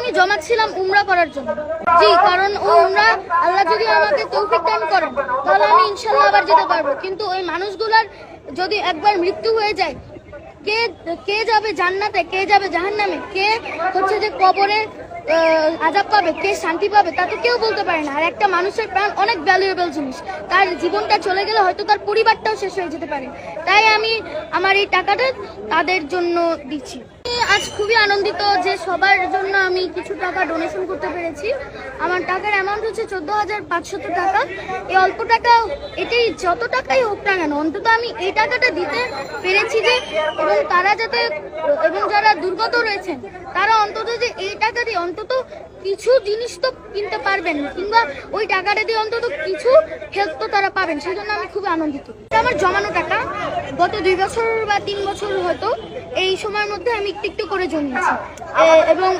আমি জমাচ্ছিলাম উমরা করার জন্য। জি, কারণ ও উমরা আল্লাহ যদি আমাকে তৌফিক দান করেন তাহলে আমি ইনশাল্লাহ আবার যেতে পারবো। কিন্তু ওই মানুষগুলার যদি একবার মৃত্যু হয়ে যায়, কে কে যাবে জান্নাতে, কে যাবে জাহান্নামে, কে হচ্ছে যে কবরে আযাব পাবে, কে শান্তি পাবে, তা তো কেউ বলতে পারে না। আর একটা মানুষের প্রাণ অনেক ভ্যালুয়েবল জিনিস, তার জীবনটা চলে গেলে হয়তো তার পরিবারটাও শেষ হয়ে যেতে পারে। তাই আমি আমার এই টাকাটা তাদের জন্য দিচ্ছি। আজ খুবই আনন্দিত যে সবার জন্য আমি কিছু টাকা ডোনেশন করতে পেরেছি। আমার টাকার অ্যামাউন্ট হচ্ছে 14,500 টাকা। এই অল্প টাকা, এটাই যত টাকাই হোক না কেন, অন্তত আমি এই টাকাটা দিতে পেরেছি যে, এবং তারা যাতে, এবং যারা দুর্গত রয়েছেন তারা অন্তত যে এই টাকা দিয়ে অন্তত কিছু জিনিস তো কিনতে পারবেন, কিংবা ওই টাকাটা দিয়ে অন্তত কিছু হেল্প তো তারা পাবেন, সেই জন্য আমি খুব আনন্দিত। আমার জমানো টাকা গত 2 বছর বা 3 বছর হয়তো এই সময়ের মধ্যে আমি একটু একটু করে জমিয়েছি, এবং